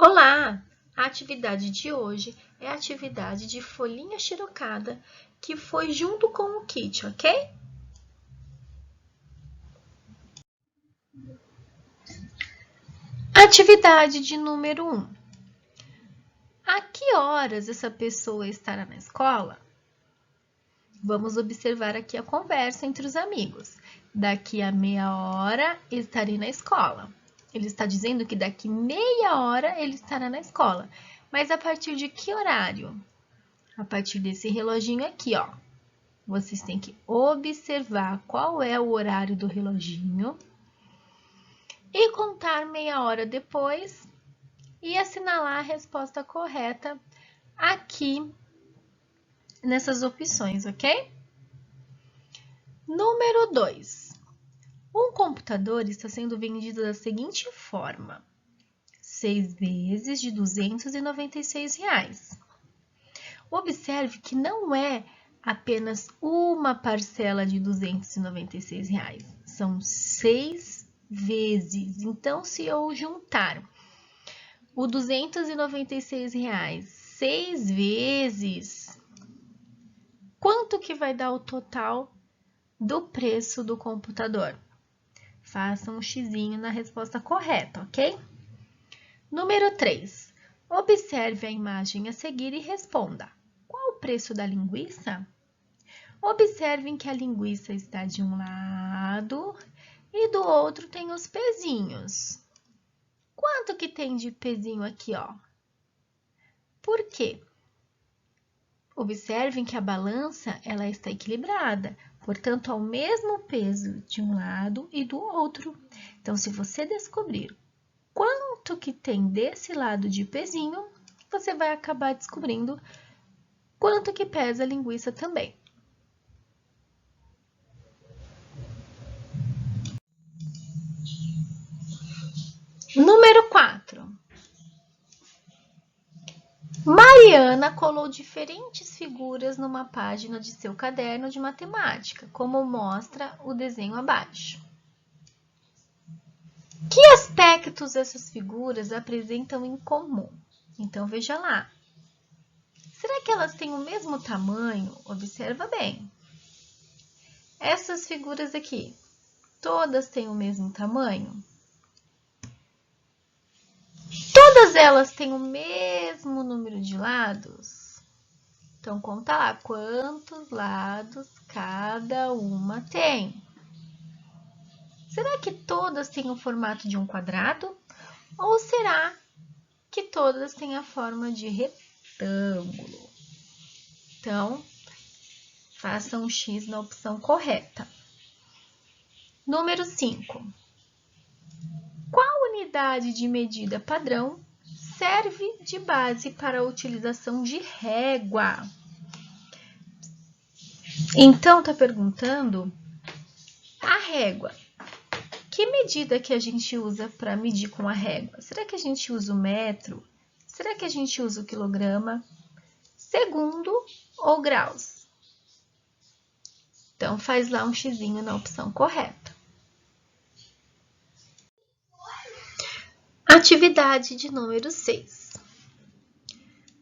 Olá! A atividade de hoje é a atividade de folhinha xerocada que foi junto com o kit, ok? Atividade de número 1. A que horas essa pessoa estará na escola? Vamos observar aqui a conversa entre os amigos. Daqui a meia hora estarei na escola. Ele está dizendo que daqui meia hora ele estará na escola. Mas a partir de que horário? A partir desse reloginho aqui, ó. Vocês têm que observar qual é o horário do reloginho e contar meia hora depois e assinalar a resposta correta aqui nessas opções, ok? Número 2. Um computador está sendo vendido da seguinte forma: 6 vezes de R$ 296. Observe que não é apenas uma parcela de R$ 296, são 6 vezes. Então, se eu juntar o R$ 296 6 vezes, quanto que vai dar o total do preço do computador? Faça um xizinho na resposta correta, ok? Número 3. Observe a imagem a seguir e responda. Qual o preço da linguiça? Observem que a linguiça está de um lado e do outro tem os pezinhos. Quanto que tem de pezinho aqui, ó? Por quê? Observem que a balança ela está equilibrada, portanto, ao mesmo peso de um lado e do outro. Então, se você descobrir quanto que tem desse lado de pezinho, você vai acabar descobrindo quanto que pesa a linguiça também. Número 4. Mariana colou diferentes figuras numa página de seu caderno de matemática, como mostra o desenho abaixo. Que aspectos essas figuras apresentam em comum? Então, veja lá. Será que elas têm o mesmo tamanho? Observa bem. Essas figuras aqui, todas têm o mesmo tamanho? Todas elas têm o mesmo número de lados? Então, conta lá quantos lados cada uma tem. Será que todas têm o formato de um quadrado? Ou será que todas têm a forma de retângulo? Então, faça um X na opção correta. Número 5. Qual unidade de medida padrão serve de base para a utilização de régua? Então, está perguntando a régua. Que medida que a gente usa para medir com a régua? Será que a gente usa o metro? Será que a gente usa o quilograma? Segundo ou graus? Então, faz lá um xizinho na opção correta. Atividade de número 6.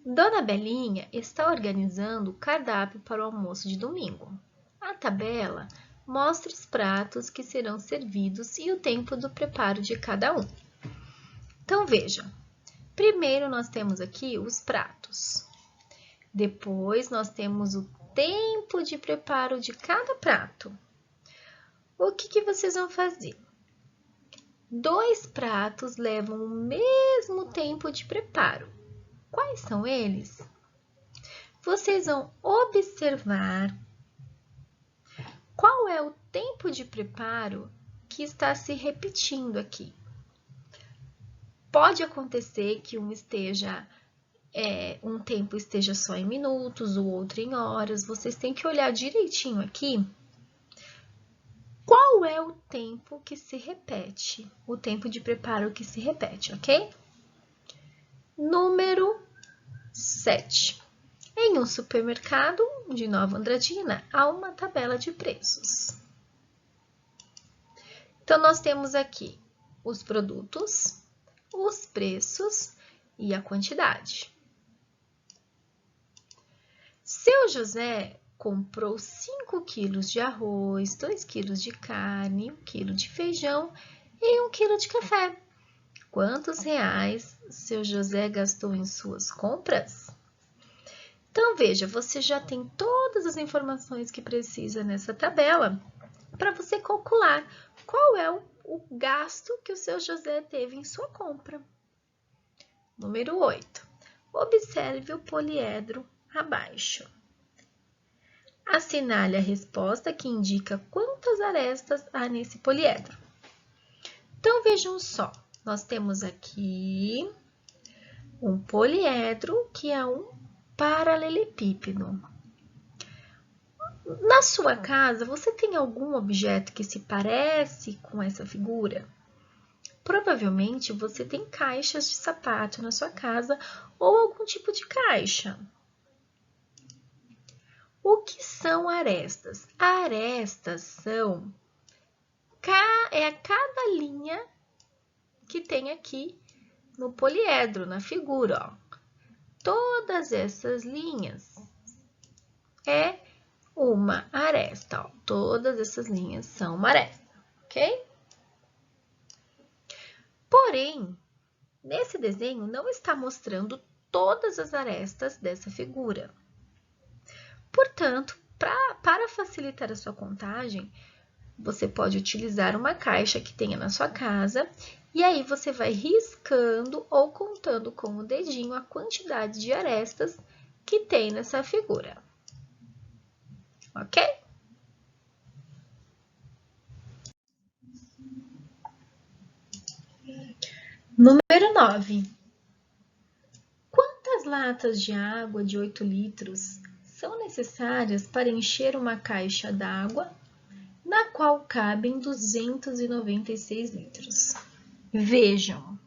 Dona Belinha está organizando o cardápio para o almoço de domingo. A tabela mostra os pratos que serão servidos e o tempo do preparo de cada um. Então, veja. Primeiro, nós temos aqui os pratos. Depois, nós temos o tempo de preparo de cada prato. O que vocês vão fazer? 2 pratos levam o mesmo tempo de preparo. Quais são eles? Vocês vão observar qual é o tempo de preparo que está se repetindo aqui. Pode acontecer que um tempo esteja só em minutos, o outro em horas. Vocês têm que olhar direitinho aqui qual é o tempo que se repete, o tempo de preparo que se repete, ok? Número 7. Em um supermercado de Nova Andradina, há uma tabela de preços. Então, nós temos aqui os produtos, os preços e a quantidade. Seu José comprou 5 quilos de arroz, 2 quilos de carne, 1 quilo de feijão e 1 quilo de café. Quantos reais seu José gastou em suas compras? Então, veja, você já tem todas as informações que precisa nessa tabela para você calcular qual é o gasto que o seu José teve em sua compra. Número 8. Observe o poliedro abaixo. Assinale a resposta que indica quantas arestas há nesse poliedro. Então, vejam só, nós temos aqui um poliedro que é um paralelepípedo. Na sua casa, você tem algum objeto que se parece com essa figura? Provavelmente você tem caixas de sapato na sua casa ou algum tipo de caixa. O que são arestas? Arestas são cada linha que tem aqui no poliedro, na figura. Ó. Todas essas linhas é uma aresta. Ó. Todas essas linhas são uma aresta, ok? Porém, nesse desenho não está mostrando todas as arestas dessa figura. Portanto, para facilitar a sua contagem, você pode utilizar uma caixa que tenha na sua casa e aí você vai riscando ou contando com o dedinho a quantidade de arestas que tem nessa figura. Ok? Número 9. Quantas latas de água de 8 litros são necessárias para encher uma caixa d'água na qual cabem 296 litros? Vejam,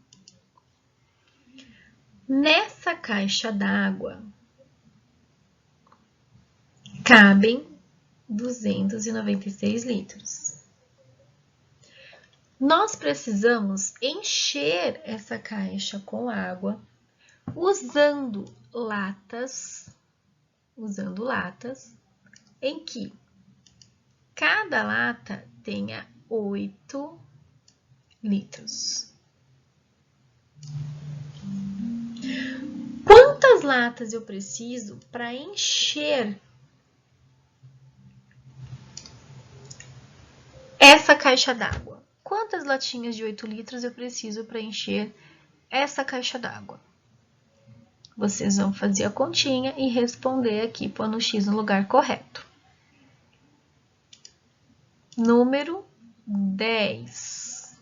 nessa caixa d'água cabem 296 litros. Nós precisamos encher essa caixa com água usando latas em que cada lata tenha 8 litros. Quantas latas eu preciso para encher essa caixa d'água? Quantas latinhas de 8 litros eu preciso para encher essa caixa d'água? Vocês vão fazer a continha e responder aqui, pondo o X no lugar correto. Número 10.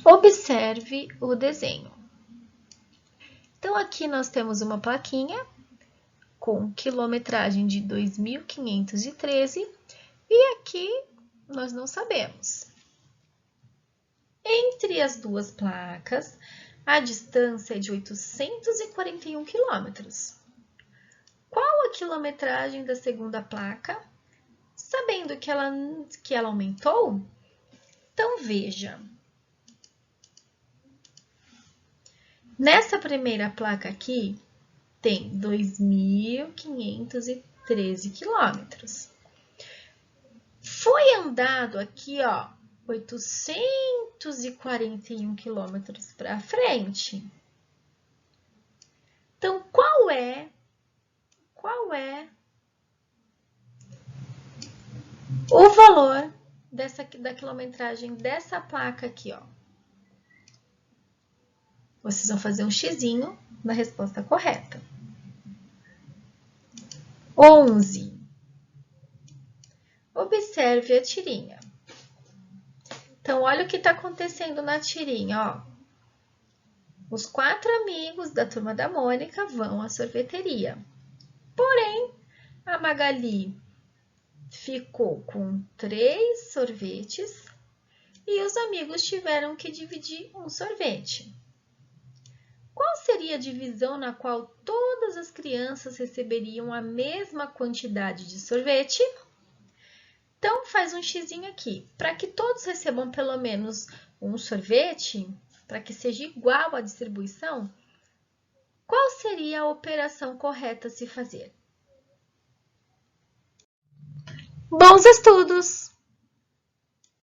Observe o desenho. Então, aqui nós temos uma plaquinha com quilometragem de 2.513 e aqui nós não sabemos. Entre as duas placas, a distância é de 841 quilômetros. Qual a quilometragem da segunda placa? Sabendo que ela aumentou? Então, veja. Nessa primeira placa aqui, tem 2.513 quilômetros. Foi andado aqui, ó, 841 quilômetros para frente. Então, qual é o valor da quilometragem dessa placa aqui, ó? Vocês vão fazer um xizinho na resposta correta. 11. Observe a tirinha. Então, olha o que está acontecendo na tirinha, ó. Os 4 amigos da turma da Mônica vão à sorveteria. Porém, a Magali ficou com 3 sorvetes e os amigos tiveram que dividir um sorvete. Qual seria a divisão na qual todas as crianças receberiam a mesma quantidade de sorvete? Então, faz um xizinho aqui. Para que todos recebam pelo menos um sorvete, para que seja igual à distribuição, qual seria a operação correta a se fazer? Bons estudos!